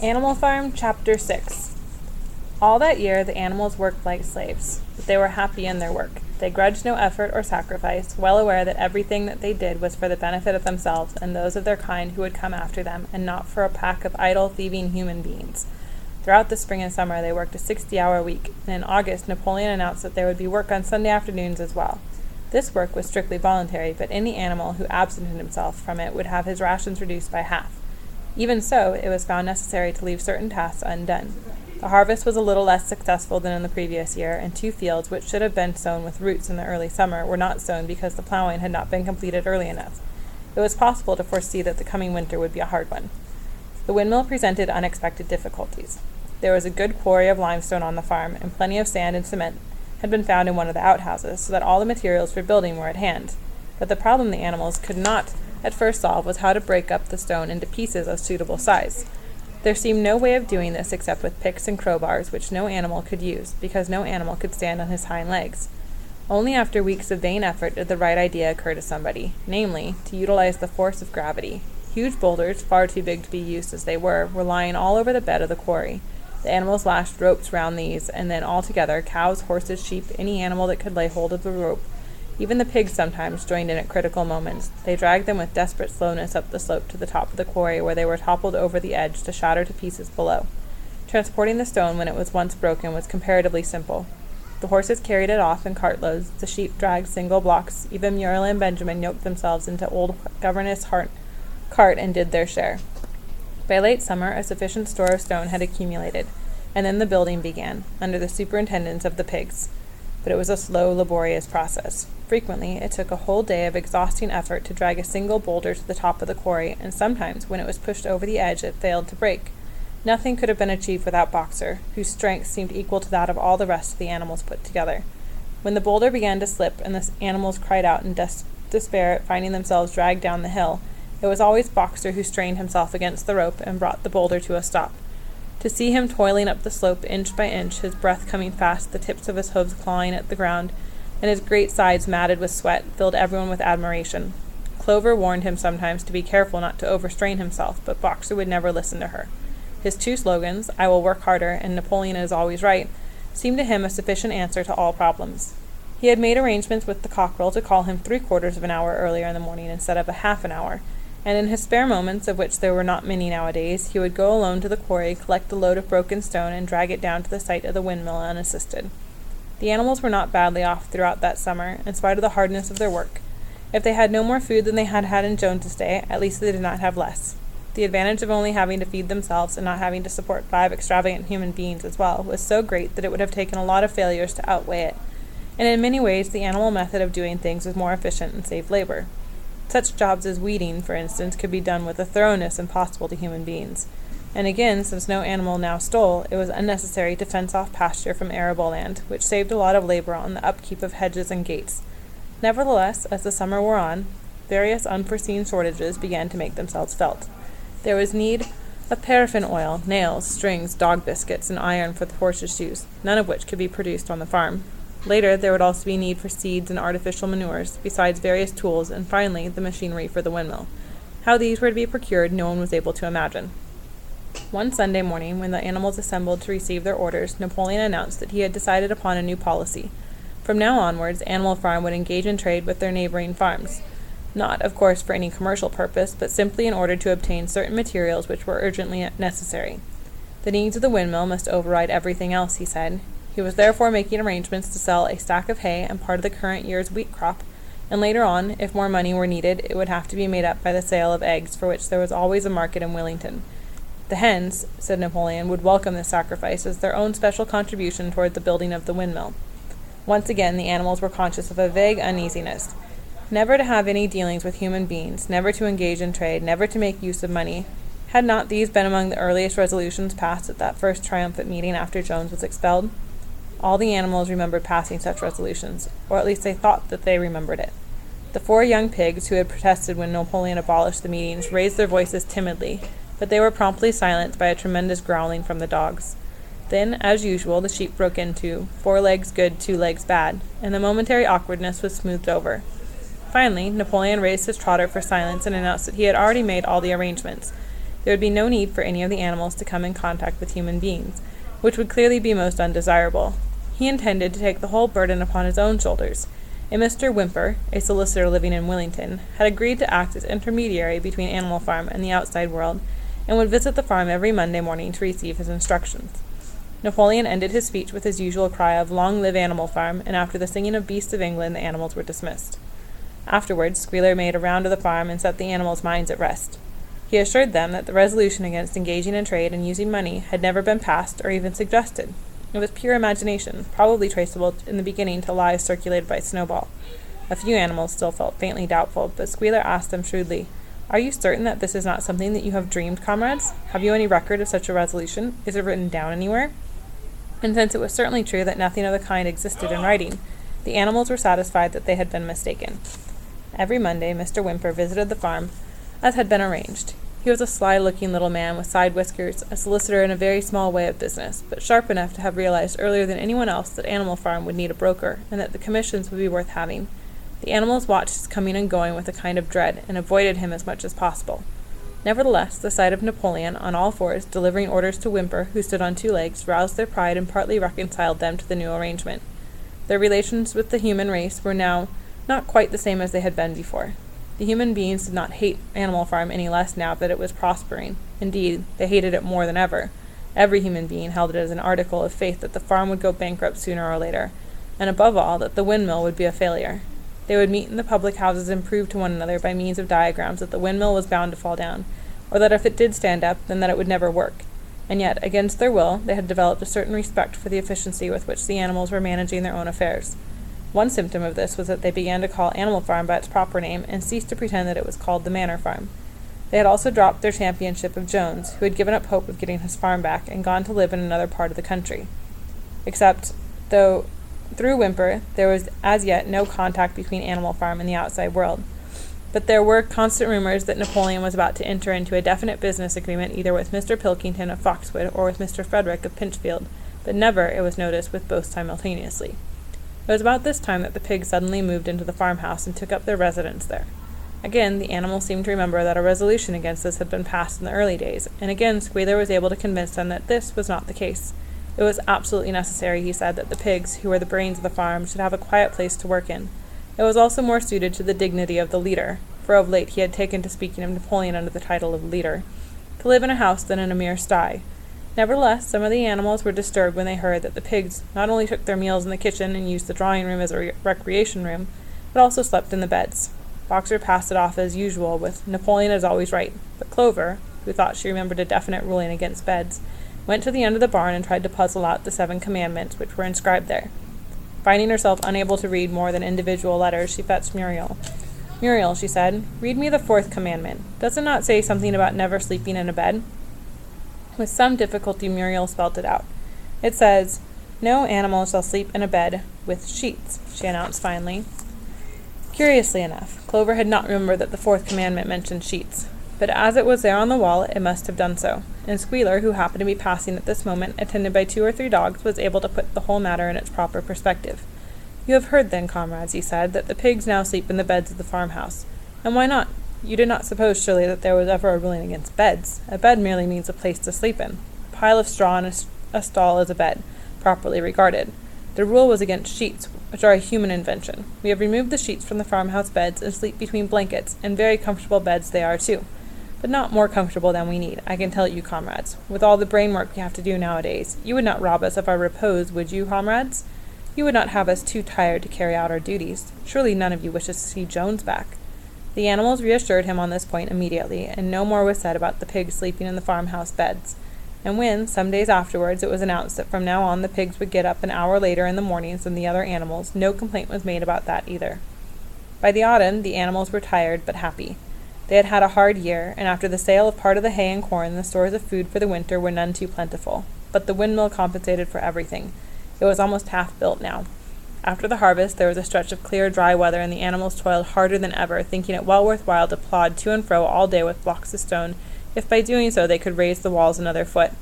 Animal Farm, Chapter 6. All that year the animals worked like slaves, but they were happy in their work. They grudged no effort or sacrifice, well aware that everything that they did was for the benefit of themselves and those of their kind who would come after them, and not for a pack of idle, thieving human beings. Throughout the spring and summer they worked a 60-hour week, and in August Napoleon announced that there would be work on Sunday afternoons as well. This work was strictly voluntary, but any animal who absented himself from it would have his rations reduced by half. Even so, it was found necessary to leave certain tasks undone. The harvest was a little less successful than in the previous year, and 2 fields, which should have been sown with roots in the early summer, were not sown because the plowing had not been completed early enough. It was possible to foresee that the coming winter would be a hard one. The windmill presented unexpected difficulties. There was a good quarry of limestone on the farm, and plenty of sand and cement had been found in one of the outhouses, so that all the materials for building were at hand. But the problem the animals could not at first solve was how to break up the stone into pieces of suitable size. There seemed no way of doing this except with picks and crowbars, which no animal could use, because no animal could stand on his hind legs. Only after weeks of vain effort did the right idea occur to somebody, namely, to utilize the force of gravity. Huge boulders, far too big to be used as they were lying all over the bed of the quarry. The animals lashed ropes round these, and then all together, cows, horses, sheep, any animal that could lay hold of the rope, even the pigs sometimes joined in at critical moments. They dragged them with desperate slowness up the slope to the top of the quarry, where they were toppled over the edge to shatter to pieces below. Transporting the stone when it was once broken was comparatively simple. The horses carried it off in cartloads, the sheep dragged single blocks, even Muriel and Benjamin yoked themselves into old governess cart and did their share. By late summer, a sufficient store of stone had accumulated, and then the building began, under the superintendence of the pigs. But it was a slow, laborious process. Frequently, it took a whole day of exhausting effort to drag a single boulder to the top of the quarry, and sometimes, when it was pushed over the edge, it failed to break. Nothing could have been achieved without Boxer, whose strength seemed equal to that of all the rest of the animals put together. When the boulder began to slip, and the animals cried out in despair at finding themselves dragged down the hill, it was always Boxer who strained himself against the rope and brought the boulder to a stop. To see him toiling up the slope inch by inch, his breath coming fast, the tips of his hooves clawing at the ground, and his great sides matted with sweat, filled everyone with admiration. Clover warned him sometimes to be careful not to overstrain himself, but Boxer would never listen to her. His 2 slogans, "I will work harder" and "Napoleon is always right," seemed to him a sufficient answer to all problems. He had made arrangements with the cockerel to call him 3/4 of an hour earlier in the morning instead of a half an hour, and in his spare moments, of which there were not many nowadays, he would go alone to the quarry, collect a load of broken stone, and drag it down to the site of the windmill unassisted. The animals were not badly off throughout that summer, in spite of the hardness of their work. If they had no more food than they had had in Jones's day, at least they did not have less. The advantage of only having to feed themselves and not having to support 5 extravagant human beings as well was so great that it would have taken a lot of failures to outweigh it, and in many ways the animal method of doing things was more efficient and saved labor. Such jobs as weeding, for instance, could be done with a thoroughness impossible to human beings. And again, since no animal now stole, it was unnecessary to fence off pasture from arable land, which saved a lot of labor on the upkeep of hedges and gates. Nevertheless, as the summer wore on, various unforeseen shortages began to make themselves felt. There was need of paraffin oil, nails, strings, dog biscuits, and iron for the horses' shoes, none of which could be produced on the farm. Later, there would also be need for seeds and artificial manures, besides various tools, and finally, the machinery for the windmill. How these were to be procured, no one was able to imagine. One Sunday morning, when the animals assembled to receive their orders, Napoleon announced that he had decided upon a new policy. From now onwards, Animal Farm would engage in trade with their neighboring farms. Not, of course, for any commercial purpose, but simply in order to obtain certain materials which were urgently necessary. The needs of the windmill must override everything else, he said. He was therefore making arrangements to sell a stack of hay and part of the current year's wheat crop, and later on, if more money were needed, it would have to be made up by the sale of eggs, for which there was always a market in Wellington. The hens, said Napoleon, would welcome this sacrifice as their own special contribution toward the building of the windmill. Once again, the animals were conscious of a vague uneasiness. Never to have any dealings with human beings, never to engage in trade, never to make use of money. Had not these been among the earliest resolutions passed at that first triumphant meeting after Jones was expelled? All the animals remembered passing such resolutions, or at least they thought that they remembered it. The 4 young pigs, who had protested when Napoleon abolished the meetings, raised their voices timidly, but they were promptly silenced by a tremendous growling from the dogs. Then, as usual, the sheep broke into 4 legs good, 2 legs bad, and the momentary awkwardness was smoothed over. Finally, Napoleon raised his trotter for silence and announced that he had already made all the arrangements. There would be no need for any of the animals to come in contact with human beings, which would clearly be most undesirable. He intended to take the whole burden upon his own shoulders, and Mr. Whymper, a solicitor living in Willington, had agreed to act as intermediary between Animal Farm and the outside world, and would visit the farm every Monday morning to receive his instructions. Napoleon ended his speech with his usual cry of "Long live Animal Farm," and after the singing of Beasts of England, the animals were dismissed. Afterwards, Squealer made a round of the farm and set the animals' minds at rest. He assured them that the resolution against engaging in trade and using money had never been passed or even suggested. It was pure imagination, probably traceable in the beginning to lies circulated by Snowball. A few animals still felt faintly doubtful, but Squealer asked them shrewdly, "Are you certain that this is not something that you have dreamed, comrades? Have you any record of such a resolution? Is it written down anywhere?" And since it was certainly true that nothing of the kind existed in writing, the animals were satisfied that they had been mistaken. Every Monday Mr. Whymper visited the farm, as had been arranged. He was a sly-looking little man with side whiskers, a solicitor in a very small way of business, but sharp enough to have realized earlier than anyone else that Animal Farm would need a broker, and that the commissions would be worth having. The animals watched his coming and going with a kind of dread, and avoided him as much as possible. Nevertheless, the sight of Napoleon, on all fours, delivering orders to Whymper, who stood on 2 legs, roused their pride and partly reconciled them to the new arrangement. Their relations with the human race were now not quite the same as they had been before. The human beings did not hate Animal Farm any less now that it was prospering. Indeed, they hated it more than ever. Every human being held it as an article of faith that the farm would go bankrupt sooner or later, and above all, that the windmill would be a failure. They would meet in the public houses and prove to one another by means of diagrams that the windmill was bound to fall down, or that if it did stand up, then that it would never work. And yet, against their will, they had developed a certain respect for the efficiency with which the animals were managing their own affairs. One symptom of this was that they began to call Animal Farm by its proper name and ceased to pretend that it was called the Manor Farm. They had also dropped their championship of Jones, who had given up hope of getting his farm back and gone to live in another part of the country. Except, though through Whymper, there was as yet no contact between Animal Farm and the outside world. But there were constant rumors that Napoleon was about to enter into a definite business agreement either with Mr. Pilkington of Foxwood or with Mr. Frederick of Pinchfield, but never, it was noticed, with both simultaneously. It was about this time that the pigs suddenly moved into the farmhouse and took up their residence there. Again, the animals seemed to remember that a resolution against this had been passed in the early days, and again Squealer was able to convince them that this was not the case. It was absolutely necessary, he said, that the pigs, who were the brains of the farm, should have a quiet place to work in. It was also more suited to the dignity of the leader, for of late he had taken to speaking of Napoleon under the title of leader, to live in a house than in a mere sty. Nevertheless, some of the animals were disturbed when they heard that the pigs not only took their meals in the kitchen and used the drawing-room as a recreation room, but also slept in the beds. Boxer passed it off as usual with "Napoleon is always right," but Clover, who thought she remembered a definite ruling against beds, went to the end of the barn and tried to puzzle out the 7 commandments which were inscribed there. Finding herself unable to read more than individual letters, she fetched Muriel. "Muriel," she said, "read me the 4th commandment. Does it not say something about never sleeping in a bed?" With some difficulty Muriel spelt it out. "It says, 'No animal shall sleep in a bed with sheets,'" she announced finally. Curiously enough, Clover had not remembered that the 4th commandment mentioned sheets, but as it was there on the wall, it must have done so, and Squealer, who happened to be passing at this moment, attended by 2 or 3 dogs, was able to put the whole matter in its proper perspective. "You have heard, then, comrades," he said, "that the pigs now sleep in the beds of the farmhouse. And why not? You did not suppose, surely, that there was ever a ruling against beds. A bed merely means a place to sleep in. A pile of straw in a stall is a bed, properly regarded. The rule was against sheets, which are a human invention. We have removed the sheets from the farmhouse beds and sleep between blankets, and very comfortable beds they are, too. But not more comfortable than we need, I can tell you, comrades. With all the brain work we have to do nowadays, you would not rob us of our repose, would you, comrades? You would not have us too tired to carry out our duties. Surely none of you wishes to see Jones back." The animals reassured him on this point immediately, and no more was said about the pigs sleeping in the farmhouse beds. And when, some days afterwards, it was announced that from now on the pigs would get up an hour later in the mornings than the other animals, no complaint was made about that either. By the autumn, the animals were tired but happy. They had had a hard year, and after the sale of part of the hay and corn, the stores of food for the winter were none too plentiful. But the windmill compensated for everything. It was almost half built now. After the harvest, there was a stretch of clear, dry weather, and the animals toiled harder than ever, thinking it well worth while to plod to and fro all day with blocks of stone, if by doing so they could raise the walls another foot.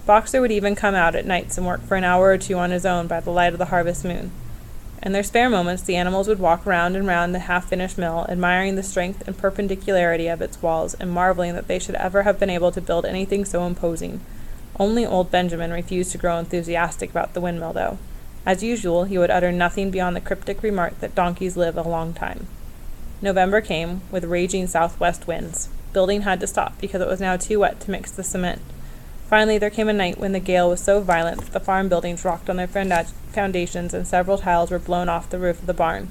Boxer would even come out at nights and work for an hour or 2 on his own by the light of the harvest moon. In their spare moments, the animals would walk round and round the half-finished mill, admiring the strength and perpendicularity of its walls, and marveling that they should ever have been able to build anything so imposing. Only old Benjamin refused to grow enthusiastic about the windmill, though. As usual, he would utter nothing beyond the cryptic remark that donkeys live a long time. November came, with raging southwest winds. Building had to stop because it was now too wet to mix the cement. Finally, there came a night when the gale was so violent that the farm buildings rocked on their foundations and several tiles were blown off the roof of the barn.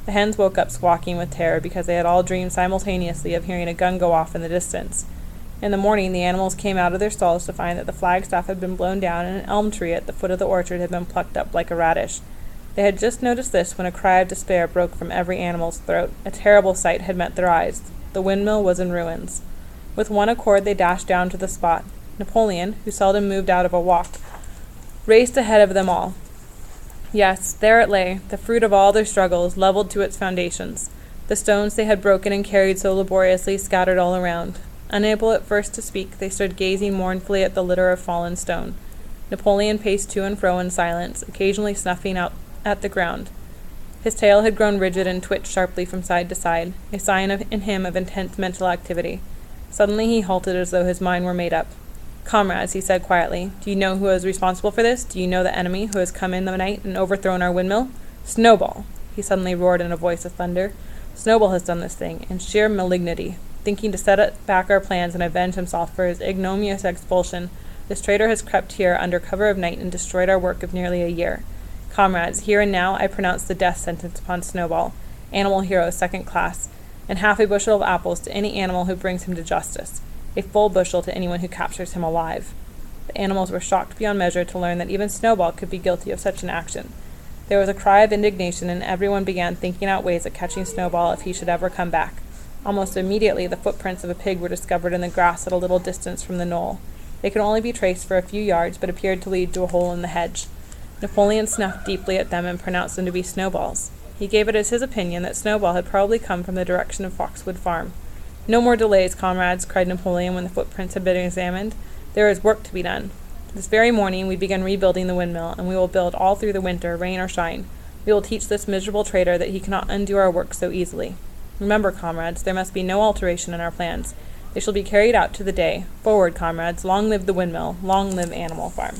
The hens woke up squawking with terror because they had all dreamed simultaneously of hearing a gun go off in the distance. In the morning, the animals came out of their stalls to find that the flagstaff had been blown down and an elm tree at the foot of the orchard had been plucked up like a radish. They had just noticed this when a cry of despair broke from every animal's throat. A terrible sight had met their eyes. The windmill was in ruins. With one accord, they dashed down to the spot. Napoleon, who seldom moved out of a walk, raced ahead of them all. Yes, there it lay, the fruit of all their struggles, leveled to its foundations. The stones they had broken and carried so laboriously scattered all around. Unable at first to speak, they stood gazing mournfully at the litter of fallen stone. Napoleon paced to and fro in silence, occasionally snuffing out at the ground. His tail had grown rigid and twitched sharply from side to side, a sign in him of intense mental activity. Suddenly he halted as though his mind were made up. "Comrades," he said quietly, "do you know who is responsible for this? Do you know the enemy who has come in the night and overthrown our windmill? Snowball!" He suddenly roared in a voice of thunder. "Snowball has done this thing, in sheer malignity. Thinking to set back our plans and avenge himself for his ignominious expulsion, this traitor has crept here under cover of night and destroyed our work of nearly a year. Comrades, here and now I pronounce the death sentence upon Snowball, animal hero second class, and half a bushel of apples to any animal who brings him to justice. A full bushel to anyone who captures him alive." The animals were shocked beyond measure to learn that even Snowball could be guilty of such an action. There was a cry of indignation, and everyone began thinking out ways of catching Snowball if he should ever come back. Almost immediately, the footprints of a pig were discovered in the grass at a little distance from the knoll. They could only be traced for a few yards, but appeared to lead to a hole in the hedge. Napoleon snuffed deeply at them and pronounced them to be Snowball's. He gave it as his opinion that Snowball had probably come from the direction of Foxwood Farm. "No more delays, comrades," cried Napoleon when the footprints had been examined. "There is work to be done. This very morning we begin rebuilding the windmill, and we will build all through the winter, rain or shine. We will teach this miserable traitor that he cannot undo our work so easily. Remember, comrades, there must be no alteration in our plans. They shall be carried out to the day. Forward, comrades. Long live the windmill. Long live Animal Farm."